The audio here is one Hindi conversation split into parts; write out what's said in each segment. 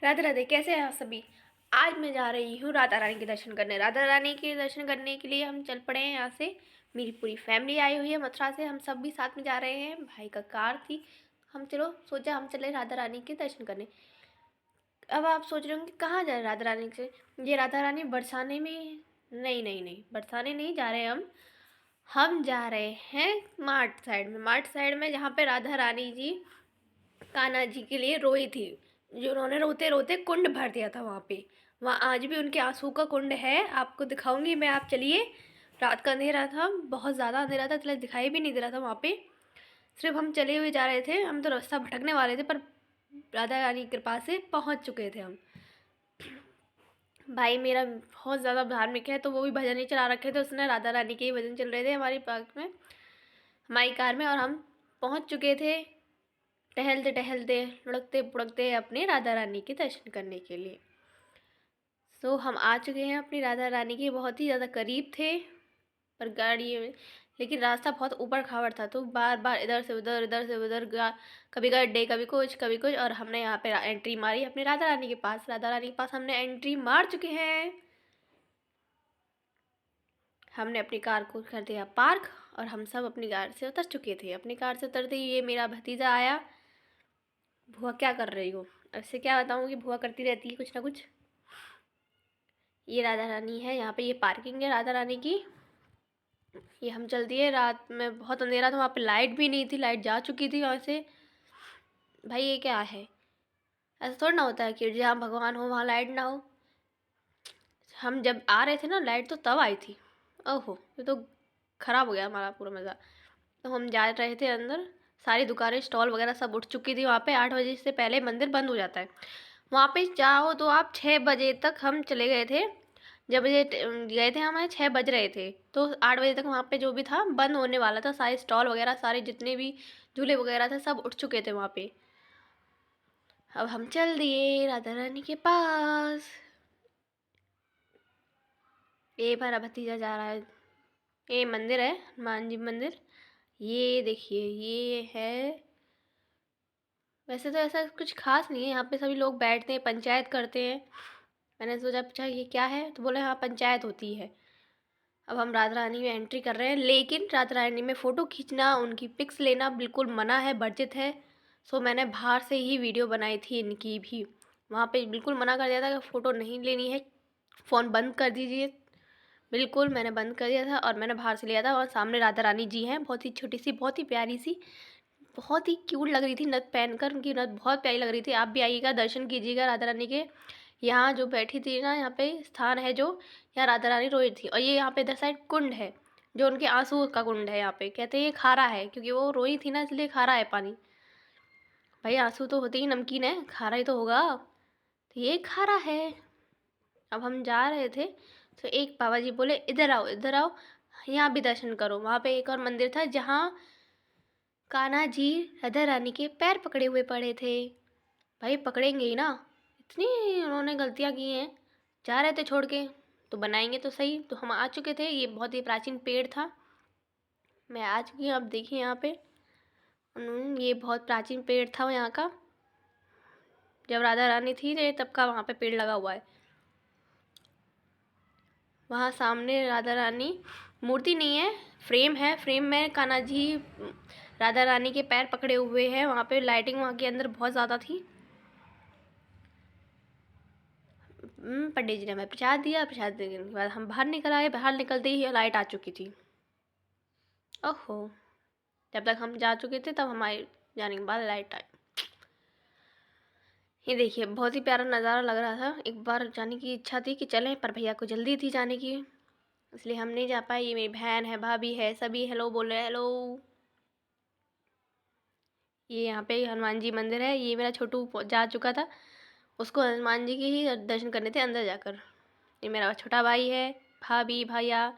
राधे राधे, कैसे हैं आप सभी। आज मैं जा रही हूँ राधा रानी के दर्शन करने। राधा रानी के दर्शन करने के लिए हम चल पड़े हैं। यहाँ से मेरी पूरी फैमिली आई हुई है मथुरा से। हम सब भी साथ में जा रहे हैं। भाई का कार थी, हम चलो सोचा हम चले राधा रानी के दर्शन करने। अब आप सोच रहे होंगे कहाँ जा रहे राधा रानी से। ये राधा रानी बरसाने में, नहीं नहीं नहीं, बरसाने नहीं जा रहे हम जा रहे हैं मार्ट साइड में। मार्ट साइड में जहाँ पे राधा रानी जी कान्हा जी के लिए रोई थी, जो उन्होंने रोते रोते कुंड भर दिया था वहाँ पे। वहाँ आज भी उनके आंसू का कुंड है, आपको दिखाऊंगी मैं। आप चलिए। रात का अंधेरा था, बहुत ज़्यादा अंधेरा था, इसलिए दिखाई भी नहीं दे रहा था वहाँ पे। सिर्फ हम चले हुए जा रहे थे। हम तो रास्ता भटकने वाले थे, पर राधा रानी की कृपा से पहुँच चुके थे हम। भाई मेरा बहुत ज़्यादा धार्मिक है, तो वो भी भजन ही चला रखे थे उसने। राधा रानी के ही भजन चल रहे थे हमारी पार्क में, हमारी कार में। और हम पहुँच चुके थे टहलते टहलते, लुढ़कते पुढ़कते अपने राधा रानी के दर्शन करने के लिए। सो हम आ चुके हैं अपनी राधा रानी के, बहुत ही ज़्यादा करीब थे पर गाड़ी में, लेकिन रास्ता बहुत ऊबड़ खाबड़ था, तो बार बार इधर से उधर, इधर से उधर, कभी गड्ढे, कभी कुछ कभी कुछ। और हमने यहाँ पे एंट्री मारी अपनी राधा रानी के पास। राधा रानी के पास हमने एंट्री मार चुके हैं। हमने अपनी कार को कर दिया पार्क और हम सब अपनी कार से उतर चुके थे। अपनी कार से उतरते ही ये मेरा भतीजा आया। भुआ क्या कर रही हो? ऐसे क्या बताऊँ कि भुआ करती रहती है कुछ ना कुछ। ये राधा रानी है, यहाँ पे ये पार्किंग है राधा रानी की। ये हम चल दिए। रात में बहुत अंधेरा था, वहाँ पे लाइट भी नहीं थी, लाइट जा चुकी थी वहाँ से। भाई ये क्या है? ऐसा थोड़ा ना होता है कि जहाँ भगवान हो वहाँ लाइट ना हो। हम जब आ रहे थे ना, लाइट तो तब आई थी। ओहो, ये तो ख़राब हो गया हमारा पूरा मज़ा। तो हम जा रहे थे अंदर, सारी दुकानें स्टॉल वगैरह सब उठ चुकी थी वहाँ पे। 8 बजे से पहले मंदिर बंद हो जाता है वहाँ पे। चाहो तो आप 6 बजे तक, हम चले गए थे जब बजे गए थे, हमें 6 बज रहे थे, तो 8 बजे तक वहाँ पे जो भी था बंद होने वाला था। सारे स्टॉल वगैरह, सारे जितने भी झूले वगैरह थे सब उठ चुके थे वहाँ पे। अब हम चल दिए राधा रानी के पास। ये हमारा भतीजा जा रहा है। ये मंदिर है, हनुमान जी मंदिर। ये देखिए, ये है। वैसे तो ऐसा कुछ खास नहीं है, यहाँ पे सभी लोग बैठते हैं, पंचायत करते हैं। मैंने सोचा पूछा ये क्या है, तो बोले हाँ पंचायत होती है। अब हम राधा रानी में एंट्री कर रहे हैं, लेकिन राधा रानी में फ़ोटो खींचना, उनकी पिक्स लेना बिल्कुल मना है, वर्जित है। सो मैंने बाहर से ही वीडियो बनाई थी इनकी भी। वहाँ पे बिल्कुल मना कर दिया था कि फ़ोटो नहीं लेनी है, फ़ोन बंद कर दीजिए। बिल्कुल मैंने बंद कर दिया था और मैंने बाहर से लिया था। और सामने राधा रानी जी हैं, बहुत ही छोटी सी, बहुत ही प्यारी सी, बहुत ही क्यूट लग रही थी नथ पहनकर। उनकी नथ बहुत प्यारी लग रही थी। आप भी आइएगा, दर्शन कीजिएगा राधा रानी के। यहाँ जो बैठी थी ना, यहाँ पे स्थान है जो, यहाँ राधा रानी रोई थी। और ये यहाँ पे इधर साइड कुंड है, जो उनके आंसू का कुंड है। यहाँ पे कहते हैं ये खारा है, क्योंकि वो रोई थी ना, इसलिए खारा है पानी। भाई आंसू तो होते ही नमकीन है, खारा ही तो होगा, तो ये खारा है। अब हम जा रहे थे, तो एक बाबा जी बोले इधर आओ इधर आओ, यहाँ भी दर्शन करो। वहाँ पे एक और मंदिर था जहाँ कान्हा जी राधा रानी के पैर पकड़े हुए पड़े थे। भाई पकड़ेंगे ही ना, इतनी उन्होंने गलतियाँ की हैं। जा रहे थे छोड़ के, तो बनाएंगे तो सही। तो हम आ चुके थे। ये बहुत ही प्राचीन पेड़ था, मैं आ चुकी हूँ। आप देखिए यहाँ पे, ये बहुत प्राचीन पेड़ था यहाँ का। जब राधा रानी थी ये तब का वहाँ पे पेड़ लगा हुआ है। वहाँ सामने राधा रानी मूर्ति नहीं है, फ्रेम है। फ्रेम में कान्हा जी राधा रानी के पैर पकड़े हुए हैं। वहाँ पे लाइटिंग वहाँ के अंदर बहुत ज़्यादा थी। पंडित जी ने हमें प्रसाद दिया। प्रसाद देने के बाद हम बाहर निकल आए। बाहर निकलते ही लाइट आ चुकी थी। ओहो, जब तक हम जा चुके थे तब हमारे जाने के बाद लाइट आई। ये देखिए, बहुत ही प्यारा नज़ारा लग रहा था। एक बार जाने की इच्छा थी कि चलें, पर भैया को जल्दी थी जाने की, इसलिए हम नहीं जा पाए। ये मेरी बहन है, भाभी है, सभी हेलो बोल रहे हैं, हेलो। ये यहाँ पे हनुमान जी मंदिर है। ये मेरा छोटू जा चुका था, उसको हनुमान जी के ही दर्शन करने थे अंदर जाकर। ये मेरा छोटा भाई है, भाभी, भैया,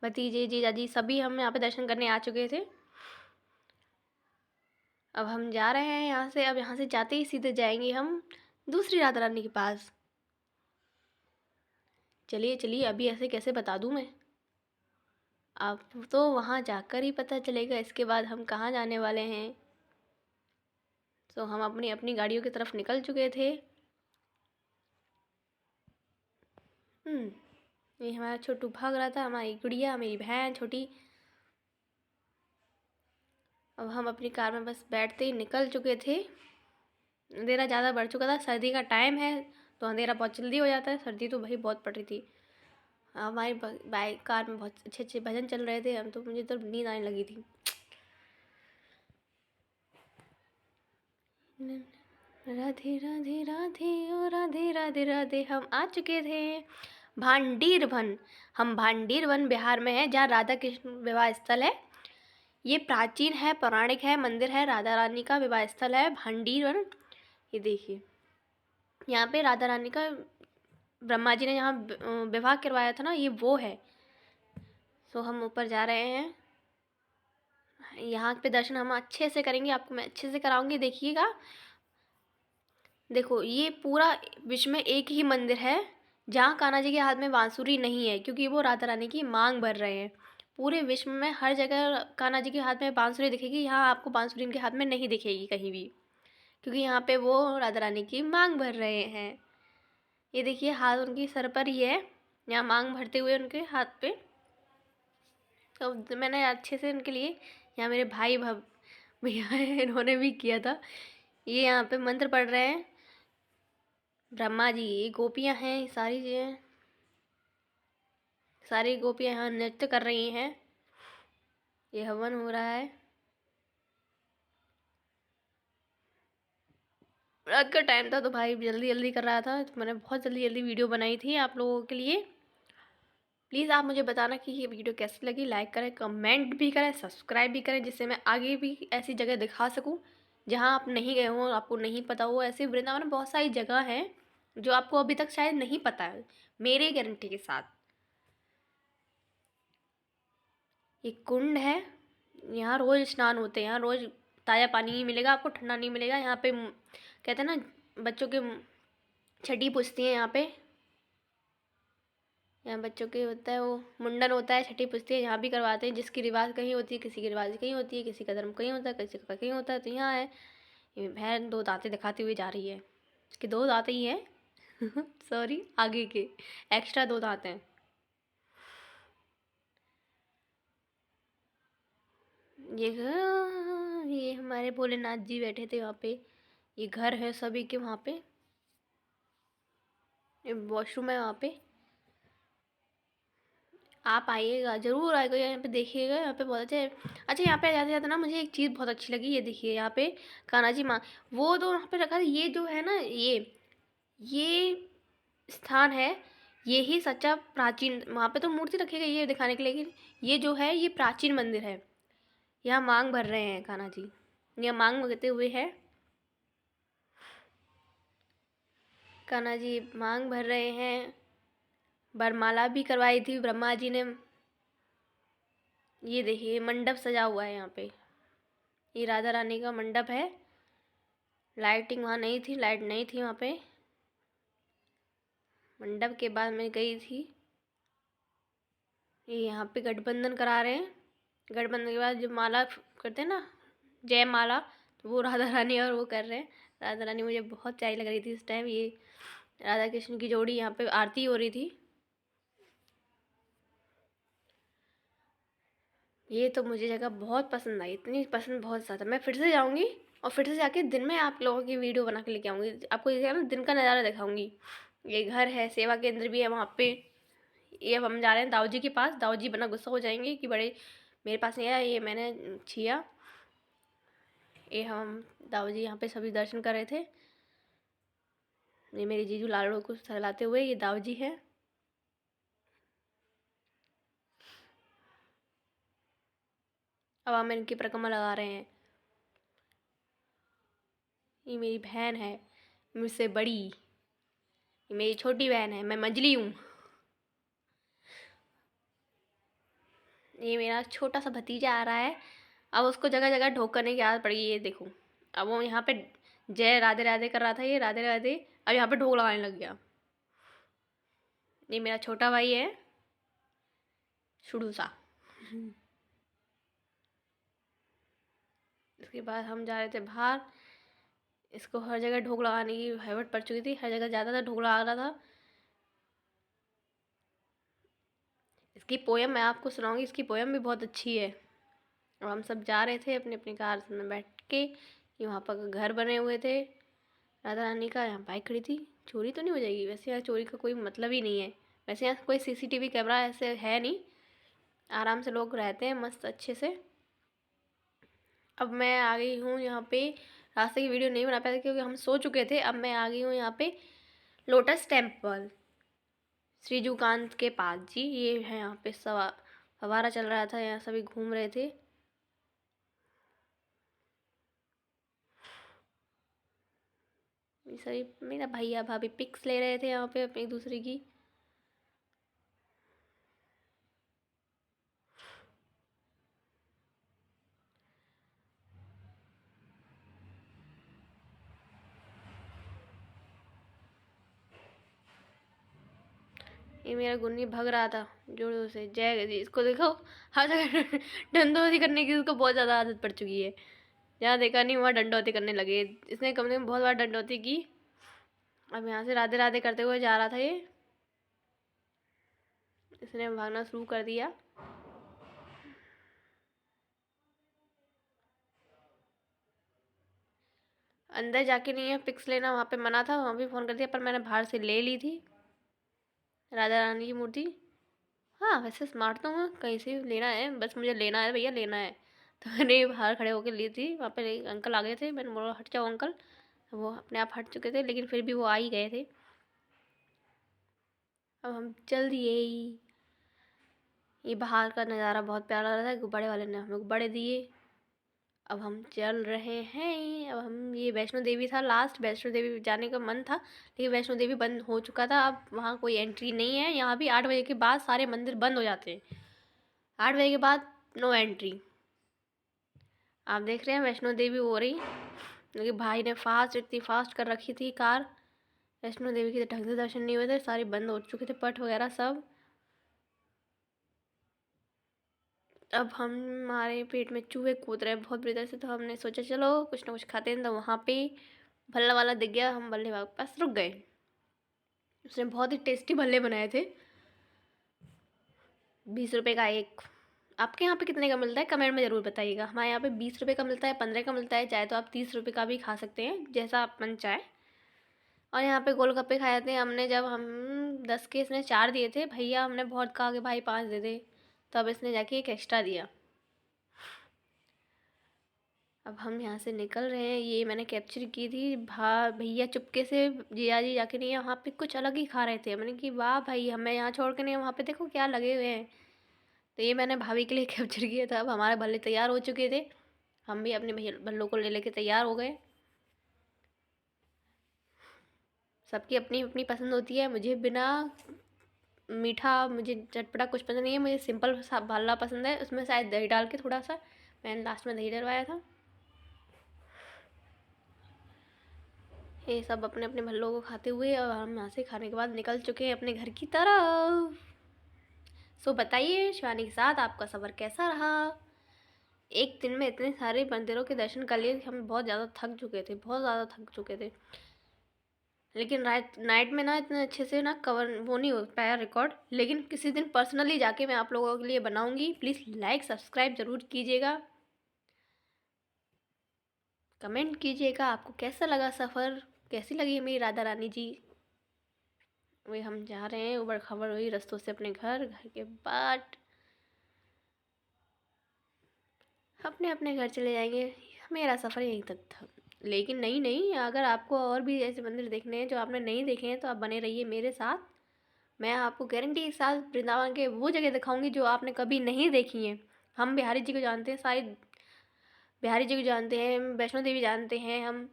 भतीजे, जीजा जी, सभी हम यहाँ पे दर्शन करने आ चुके थे। अब हम जा रहे हैं यहाँ से। अब यहाँ से जाते ही सीधे जाएंगे हम दूसरी राधा रानी के पास। चलिए चलिए, अभी ऐसे कैसे बता दूँ मैं, आप तो वहाँ जाकर ही पता चलेगा इसके बाद हम कहाँ जाने वाले हैं। तो हम अपनी अपनी गाड़ियों की तरफ निकल चुके थे। ये हमारा छोटू भाग रहा था, हमारी गुड़िया, मेरी बहन छोटी। अब हम अपनी कार में बस बैठते ही निकल चुके थे। अंधेरा ज़्यादा बढ़ चुका था, सर्दी का टाइम है तो अंधेरा बहुत जल्दी हो जाता है। सर्दी तो भाई बहुत पड़ रही थी। हमारी बाइक कार में बहुत अच्छे अच्छे भजन चल रहे थे, हम तो मुझे तो नींद आने लगी थी। राधे राधे राधे ओ राधे राधे राधे। हम आ चुके थे भांडीर वन। हम भांडीर वन बिहार में है, जहाँ राधा कृष्ण विवाह स्थल है। ये प्राचीन है, पौराणिक है, मंदिर है, राधा रानी का विवाह स्थल है भांडीर वन। ये देखिए, यहाँ पे राधा रानी का ब्रह्मा जी ने यहाँ विवाह करवाया था ना, ये वो है। सो हम ऊपर जा रहे हैं। यहाँ पे दर्शन हम अच्छे से करेंगे, आपको मैं अच्छे से कराऊंगी, देखिएगा। देखो, ये पूरा विश्व में एक ही मंदिर है जहाँ कान्हा जी के हाथ में बांसुरी नहीं है, क्योंकि वो राधा रानी की मांग भर रहे हैं। पूरे विश्व में हर जगह कान्हा जी के हाथ में बांसुरी दिखेगी, यहाँ आपको बांसुरी इनके हाथ में नहीं दिखेगी कहीं भी, क्योंकि यहाँ पे वो राधा रानी की मांग भर रहे हैं। ये देखिए, हाथ उनकी सर पर ही है, यहाँ मांग भरते हुए उनके हाथ पे। तो मैंने अच्छे से उनके लिए, यहाँ मेरे भाई भैया हैं, इन्होंने भी किया था। ये यहाँ पे मंत्र पढ़ रहे हैं ब्रह्मा जी। ये गोपियाँ हैं, सारी चीज़ें, सारी गोपियाँ यहाँ नृत्य कर रही हैं। ये हवन हो रहा है। रात का टाइम था तो भाई जल्दी जल्दी कर रहा था, तो मैंने बहुत जल्दी जल्दी वीडियो बनाई थी आप लोगों के लिए। प्लीज़ आप मुझे बताना कि ये वीडियो कैसी लगी। लाइक करें, कमेंट भी करें, सब्सक्राइब भी करें, जिससे मैं आगे भी ऐसी जगह दिखा सकूं जहां आप नहीं गए हों, आपको नहीं पता हो। ऐसे वृंदावन में बहुत सारी जगह हैं जो आपको अभी तक शायद नहीं पता है, मेरे गारंटी के साथ। ये कुंड है, यहाँ रोज़ स्नान होते हैं। यहाँ रोज़ ताज़ा पानी ही मिलेगा आपको, ठंडा नहीं मिलेगा। यहाँ पे कहते हैं ना, बच्चों के छठी पूछती हैं यहाँ पे। यहाँ बच्चों के होता है, वो मुंडन होता है, छठी पूछती है, यहाँ भी करवाते हैं। जिसकी रिवाज कहीं होती है, किसी की रिवाज कहीं होती है, किसी का धर्म कहीं होता है, किसी का कहीं होता है। तो यहाँ है, ये बहन दो दांतें दिखाती हुई जा रही है। इसके दो दांतें ही हैं सॉरी, आगे के एक्स्ट्रा दो दांत हैं। ये हमारे भोलेनाथ जी बैठे थे वहाँ पे। ये घर है सभी के वहाँ पे। ये वॉशरूम है वहाँ पे। आप आइएगा, ज़रूर आइएगा, यहाँ पे देखिएगा। यहाँ पे बहुत अच्छे। अच्छा, यहाँ पे जाते जाते ना मुझे एक चीज़ बहुत अच्छी लगी। ये देखिए, यहाँ पे कान्हा जी माँ, वो तो वहाँ पे रखा है। ये जो है ना, ये स्थान है, ये ही सच्चा प्राचीन। वहाँ पे तो मूर्ति रखी गई है दिखाने के लिए, लेकिन ये जो है, ये प्राचीन मंदिर है। यहाँ मांग भर रहे हैं कान्हा जी, यहाँ मांग भरते हुए है कान्हा जी, मांग भर रहे हैं। वरमाला भी करवाई थी ब्रह्मा जी ने। ये देखिए, मंडप सजा हुआ है यहाँ पे। ये राधा रानी का मंडप है। लाइटिंग वहाँ नहीं थी, लाइट नहीं थी वहाँ पे। मंडप के बाद मैं गई थी। ये यहाँ पे गठबंधन करा रहे हैं। गठबंधन के बाद जब माला करते हैं ना, जय माला, तो वो राधा रानी और वो कर रहे हैं। राधा रानी मुझे बहुत प्यारी लग रही थी इस टाइम। ये राधा कृष्ण की जोड़ी, यहाँ पे आरती हो रही थी। ये तो मुझे जगह बहुत पसंद आई, इतनी पसंद बहुत ज़्यादा। मैं फिर से जाऊँगी और फिर से जाके दिन में आप लोगों की वीडियो बना के लेके आऊँगी, आपको ये ना दिन का नज़ारा दिखाऊँगी। ये घर है, सेवा केंद्र भी है वहाँ पे। ये अब हम जा रहे हैं दाऊ जी के पास। दाऊ जी बना गुस्सा हो जाएंगे कि बड़े मेरे पास नहीं आया, ये मैंने छिया। ये हम दाऊ जी यहाँ पे सभी दर्शन कर रहे थे। ये मेरे जीजू लाड़ो को सहलाते हुए, ये दाऊ जी है। अब हम इनकी परिक्रमा लगा रहे हैं। ये मेरी बहन है, मुझसे बड़ी। ये मेरी छोटी बहन है, मैं मंजली हूँ। ये मेरा छोटा सा भतीजा आ रहा है। अब उसको जगह जगह ढोक करने की आदत पड़ी है। ये देखो, अब वो यहाँ पे जय राधे राधे कर रहा था, ये राधे राधे, अब यहाँ पे ढोक लगाने लग गया। ये मेरा छोटा भाई है, शुरू सा। इसके बाद हम जा रहे थे बाहर। इसको हर जगह ढोक लगाने की हैबिट पड़ चुकी थी, हर जगह ज़्यादा ढोक लगा रहा था। इसकी पोयम मैं आपको सुनाऊंगी, इसकी पोयम भी बहुत अच्छी है। और हम सब जा रहे थे अपनी अपनी कार में बैठ के, वहाँ पर घर बने हुए थे राधा रानी का। यहाँ बाइक खड़ी थी, चोरी तो नहीं हो जाएगी? वैसे यहाँ चोरी का कोई मतलब ही नहीं है। वैसे यहाँ कोई सीसीटीवी कैमरा ऐसे है नहीं, आराम से लोग रहते हैं मस्त अच्छे से। अब मैं आ गई हूँ यहाँ पे, रास्ते की वीडियो नहीं बना पाया क्योंकि हम सो चुके थे। अब मैं आ गई हूँ यहाँ पे लोटस टेम्पल श्रीजुकांत के पास जी। ये है यहाँ पे फवारा चल रहा था, यहाँ सभी घूम रहे थे। सभी मेरा भैया भाभी पिक्स ले रहे थे यहाँ पे अपनी दूसरे की। ये मेरा गुन्नी भग रहा था जोड़ों से। जय जी, इसको देखो हर जगह डंडोती करने की इसको बहुत ज़्यादा आदत पड़ चुकी है। जहाँ देखा नहीं वहाँ डंडोती करने लगे। इसने कम से कम बहुत बार डंडोती की। अब यहाँ से राधे राधे करते हुए जा रहा था ये, इसने भागना शुरू कर दिया। अंदर जाके नहीं है पिक्स लेना, वहाँ पे मना था, वहाँ भी फ़ोन कर दिया, पर मैंने बाहर से ले ली थी राधा रानी की मूर्ति। हाँ वैसे स्मार्ट तो हूँ, कहीं से लेना है, बस मुझे लेना है भैया लेना है। तो मैंने बाहर खड़े होकर ली थी। वहाँ पे एक अंकल आ गए थे, मैंने बोला हट जाओ अंकल, वो अपने आप हट चुके थे, लेकिन फिर भी वो आ ही गए थे। अब हम चल दिए। ये बाहर का नज़ारा बहुत प्यारा लग रहा है, गुब्बारे वाले ने हमें गुब्बारे दिए। अब हम चल रहे हैं। अब हम ये वैष्णो देवी था लास्ट, वैष्णो देवी जाने का मन था, लेकिन वैष्णो देवी बंद हो चुका था। अब वहाँ कोई एंट्री नहीं है। यहाँ भी 8 बजे के बाद सारे मंदिर बंद हो जाते हैं। 8 बजे के बाद नो एंट्री। आप देख रहे हैं वैष्णो देवी हो रही, क्योंकि भाई ने इतनी फास्ट कर रखी थी कार। वैष्णो देवी के ढंग से दर्शन नहीं हुए थे, सारे बंद हो चुके थे पट वगैरह सब। अब हमारे पेट में चूहे कूद रहे हैं बहुत बुरी तरह से, तो हमने सोचा चलो कुछ ना कुछ खाते हैं। तो वहाँ पे भल्ला वाला दिख गया, हम भल्ले वाले पास रुक गए। उसने बहुत ही टेस्टी भल्ले बनाए थे। 20 रुपये का एक। आपके यहाँ पे कितने का मिलता है कमेंट में ज़रूर बताइएगा। हमारे यहाँ पे 20 रुपये का मिलता है, 15 का मिलता है, चाहे तो आप 30 रुपये का भी खा सकते हैं, जैसा आप मन चाहे। और यहाँ पे गोलगप्पे खाए थे हमने, जब हम 10 के इसने 4 दिए थे भैया, हमने बहुत कहा कि भाई 5 दे दे, तब इसने जाके एक एक्स्ट्रा दिया। अब हम यहाँ से निकल रहे हैं। ये मैंने कैप्चर की थी। भैया चुपके से जिया जी जाके नहीं, वहाँ पे कुछ अलग ही खा रहे थे। मैंने कि वाह भाई, हमें यहाँ छोड़ के नहीं, वहाँ पे देखो क्या लगे हुए हैं। तो ये मैंने भाभी के लिए कैप्चर किया था। अब हमारे भल्ले तैयार हो चुके थे, हम भी अपने भैया भल्लों को ले लेके तैयार हो गए। सबकी अपनी अपनी पसंद होती है। मुझे बिना मीठा, मुझे चटपटा कुछ पसंद नहीं है, मुझे सिंपल सा भल्ला पसंद है, उसमें शायद दही डाल के थोड़ा सा। मैंने लास्ट में दही डलवाया था। ये सब अपने अपने भल्लों को खाते हुए और हम यहाँ से खाने के बाद निकल चुके हैं अपने घर की तरफ। सो बताइए शिवानी के साथ आपका सफ़र कैसा रहा? एक दिन में इतने सारे मंदिरों के दर्शन कर लिए, हम बहुत ज़्यादा थक चुके थे, बहुत ज़्यादा थक चुके थे। लेकिन नाइट में ना इतने अच्छे से ना कवर वो नहीं हो पाया रिकॉर्ड, लेकिन किसी दिन पर्सनली जाके मैं आप लोगों के लिए बनाऊंगी। प्लीज़ लाइक सब्सक्राइब ज़रूर कीजिएगा, कमेंट कीजिएगा आपको कैसा लगा सफ़र, कैसी लगी मेरी राधा रानी जी। वही हम जा रहे हैं उबड़ खबड़ वही रास्तों से अपने घर के बाद अपने अपने घर चले जाएंगे। मेरा सफ़र यहीं तक था। लेकिन नहीं नहीं, अगर आपको और भी ऐसे मंदिर देखने हैं जो आपने नहीं देखे हैं, तो आप बने रहिए मेरे साथ। मैं आपको गारंटी के साथ वृंदावन के वो जगह दिखाऊंगी जो आपने कभी नहीं देखी हैं। हम बिहारी जी को जानते हैं, सारी बिहारी जी को जानते हैं, वैष्णो देवी जानते हैं, हम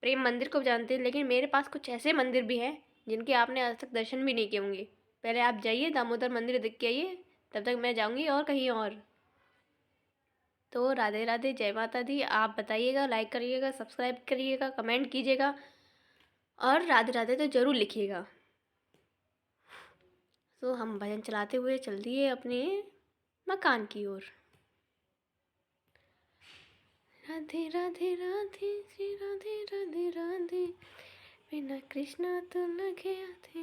प्रेम मंदिर को जानते हैं, लेकिन मेरे पास कुछ ऐसे मंदिर भी हैं जिनके आपने आज तक दर्शन भी नहीं किए होंगे। पहले आप जाइए दामोदर मंदिर देख के आइए, तब तक मैं जाऊंगी और कहीं और। तो राधे राधे, जय माता दी। आप बताइएगा, लाइक करिएगा, सब्सक्राइब करिएगा, कमेंट कीजिएगा और राधे राधे तो ज़रूर लिखिएगा। तो हम भजन चलाते हुए चल दिए अपने मकान की ओर। राधे राधे राधे श्री राधे राधे राधे, बिना कृष्णा तो लगे आधे